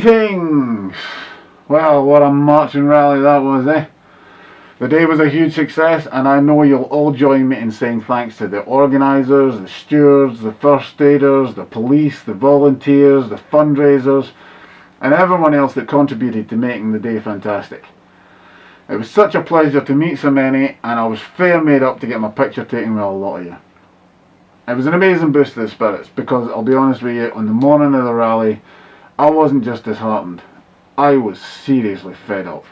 Greetings! Well, what a marching rally that was, eh? The day was a huge success, and I know you'll all join me in saying thanks to the organisers, the stewards, the first aiders, the police, the volunteers, the fundraisers, and everyone else that contributed to making the day fantastic. It was such a pleasure to meet so many, and I was fair made up to get my picture taken with a lot of you. It was an amazing boost to the spirits, because I'll be honest with you, on the morning of the rally, I wasn't just disheartened, I was seriously fed up.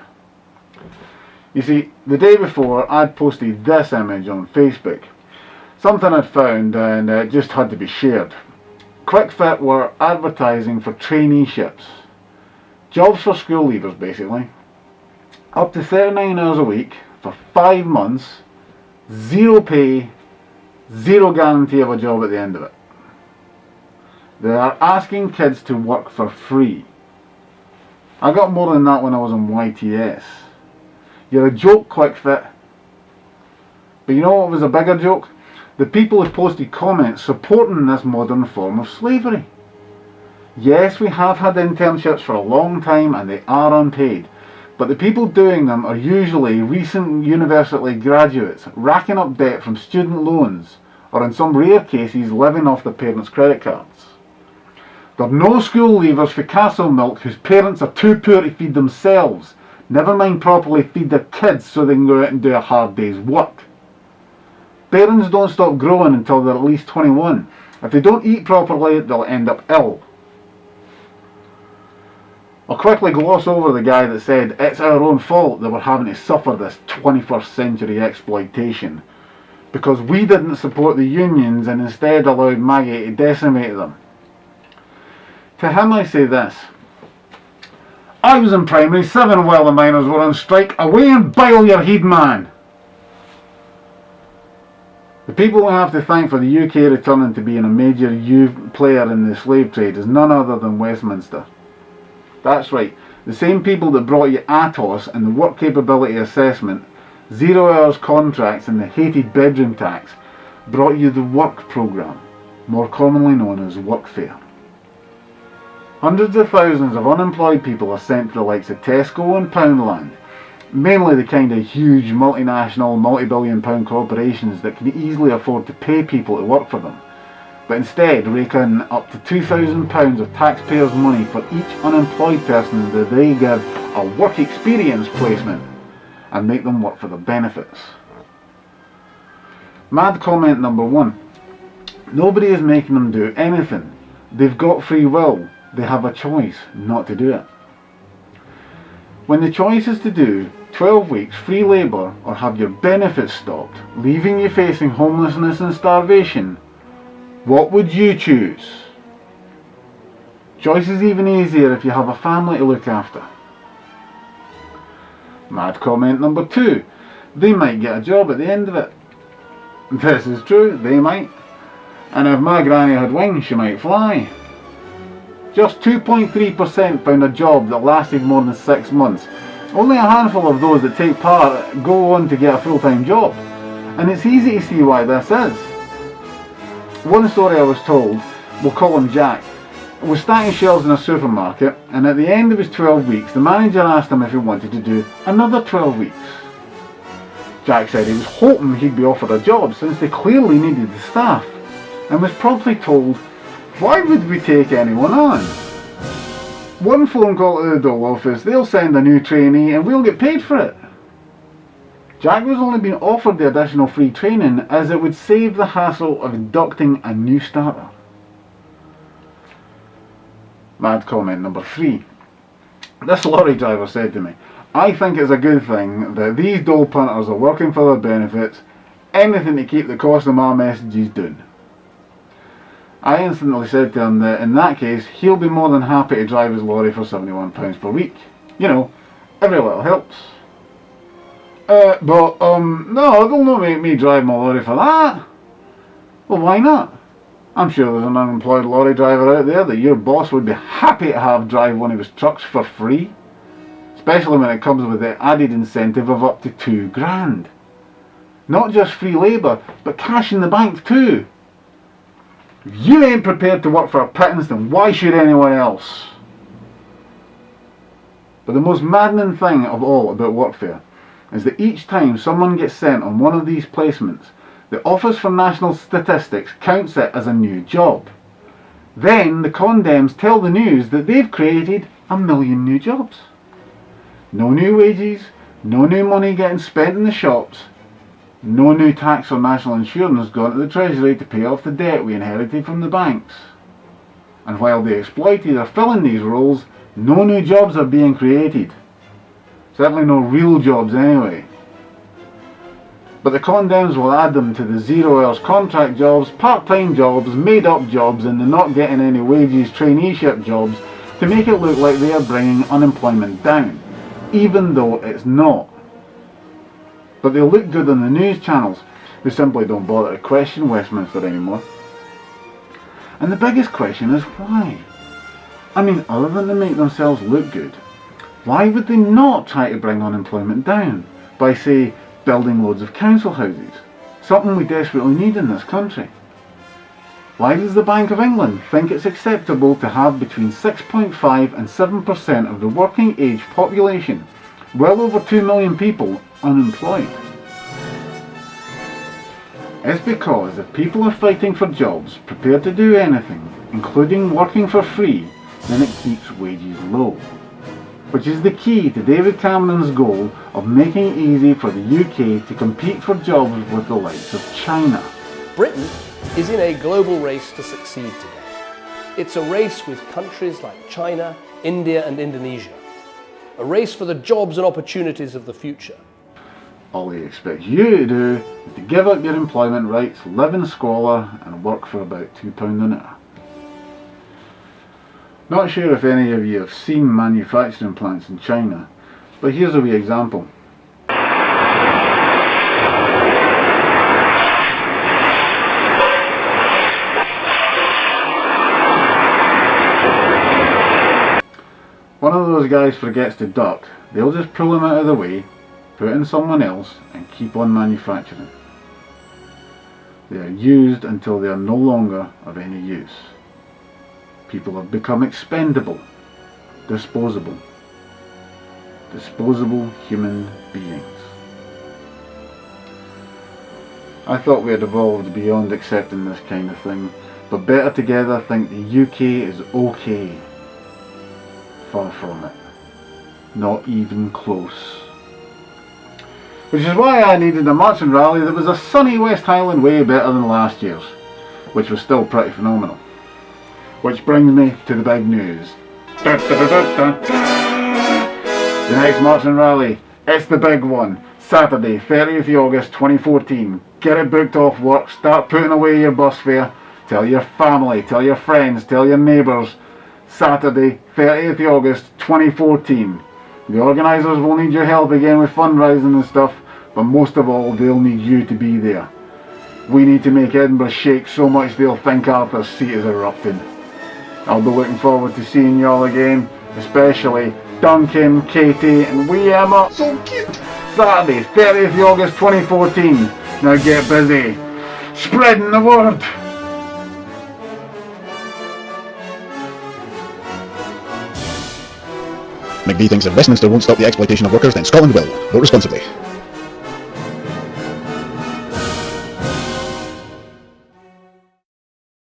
You see, the day before I'd posted this image on Facebook, something I'd found and it just had to be shared. Kiwk-Fit were advertising for traineeships, jobs for school leavers basically, up to 39 hours a week for 5 months, zero pay, zero guarantee of a job at the end of it. They are asking kids to work for free. I got more than that when I was on YTS. You're a joke, Kiwk-Fit. But you know what was a bigger joke? The people who posted comments supporting this modern form of slavery. Yes, we have had internships for a long time and they are unpaid. But the people doing them are usually recent university graduates racking up debt from student loans, or in some rare cases living off their parents' credit cards. There are no school leavers for Castle Milk whose parents are too poor to feed themselves, never mind properly feed their kids so they can go out and do a hard day's work. Parents don't stop growing until they're at least 21. If they don't eat properly, they'll end up ill. I'll quickly gloss over the guy that said it's our own fault that we're having to suffer this 21st century exploitation because we didn't support the unions and instead allowed Maggie to decimate them. To him I say this: I was in primary 7 while the miners were on strike. Away and bile your head, man! The people we have to thank for the UK returning to being a major player in the slave trade is none other than Westminster. That's right, the same people that brought you ATOS and the work capability assessment, 0 hours contracts and the hated bedroom tax brought you the work programme, more commonly known as workfare. Hundreds of thousands of unemployed people are sent to the likes of Tesco and Poundland, mainly the kind of huge multinational, multi-billion pound corporations that can easily afford to pay people to work for them, but instead rake in up to £2,000 of taxpayers' money for each unemployed person that they give a work experience placement and make them work for their benefits. Mad comment number 1. Nobody is making them do anything. They've got free will. They have a choice not to do it. When the choice is to do 12 weeks free labour or have your benefits stopped, leaving you facing homelessness and starvation, what would you choose? Choice is even easier if you have a family to look after. Mad comment number 2. They might get a job at the end of it. This is true, they might. And if my granny had wings, she might fly. Just 2.3% found a job that lasted more than 6 months. Only a handful of those that take part go on to get a full-time job. And it's easy to see why this is. One story I was told, we'll call him Jack, was stacking shelves in a supermarket, and at the end of his 12 weeks the manager asked him if he wanted to do another 12 weeks. Jack said he was hoping he'd be offered a job since they clearly needed the staff, and was promptly told, why would we take anyone on? One phone call to the dole office, they'll send a new trainee and we'll get paid for it. Jack was only being offered the additional free training as it would save the hassle of inducting a new starter. Mad comment number 3. This lorry driver said to me, I think it's a good thing that these dole punters are working for their benefits, anything to keep the cost of my messages down. I instantly said to him that in that case he'll be more than happy to drive his lorry for £71 per week. You know, every little helps. No, they'll not make me drive my lorry for that. Well, why not? I'm sure there's an unemployed lorry driver out there that your boss would be happy to have drive one of his trucks for free. Especially when it comes with the added incentive of up to £2,000. Not just free labour, but cash in the bank too. If you ain't prepared to work for a pittance, then why should anyone else? But the most maddening thing of all about workfare is that each time someone gets sent on one of these placements, the Office for National Statistics counts it as a new job. Then the condems tell the news that they've created 1 million new jobs. No new wages, no new money getting spent in the shops, no new tax or national insurance going to the Treasury to pay off the debt we inherited from the banks. And while the exploited are filling these roles, no new jobs are being created. Certainly no real jobs anyway. But the condems will add them to the 0 hours contract jobs, part-time jobs, made-up jobs and the not getting any wages traineeship jobs to make it look like they are bringing unemployment down, even though it's not. But they look good on the news channels, who simply don't bother to question Westminster anymore. And the biggest question is why? I mean, other than to make themselves look good, why would they not try to bring unemployment down by, say, building loads of council houses, something we desperately need in this country? Why does the Bank of England think it's acceptable to have between 6.5 and 7% of the working age population, well over 2 million people, unemployed? It's because if people are fighting for jobs, prepared to do anything, including working for free, then it keeps wages low. Which is the key to David Cameron's goal of making it easy for the UK to compete for jobs with the likes of China. Britain is in a global race to succeed today. It's a race with countries like China, India and Indonesia. A race for the jobs and opportunities of the future. All he expects you to do is to give up your employment rights, live in squalor and work for about £2 an hour. Not sure if any of you have seen manufacturing plants in China, but here's a wee example. One of those guys forgets to duck, they'll just pull him out of the way, put in someone else and keep on manufacturing. They are used until they are no longer of any use. People have become expendable, disposable human beings. I thought we had evolved beyond accepting this kind of thing, but Better Together think the UK is okay. Far from it. Not even close. Which is why I needed a marching rally that was a sunny West Highland way better than last year's, which was still pretty phenomenal. Which brings me to the big news. The next marching rally, it's the big one. Saturday, 30th August 2014. Get it booked off work, start putting away your bus fare. Tell your family, tell your friends, tell your neighbours. Saturday, 30th August 2014. The organisers will need your help again with fundraising and stuff, but most of all, they'll need you to be there. We need to make Edinburgh shake so much they'll think Arthur's seat is erupting. I'll be looking forward to seeing you all again, especially Duncan, Katie and wee Emma. So cute! Saturday, 30th August 2014. Now get busy spreading the word! McVie thinks if Westminster won't stop the exploitation of workers, then Scotland will. Vote responsibly.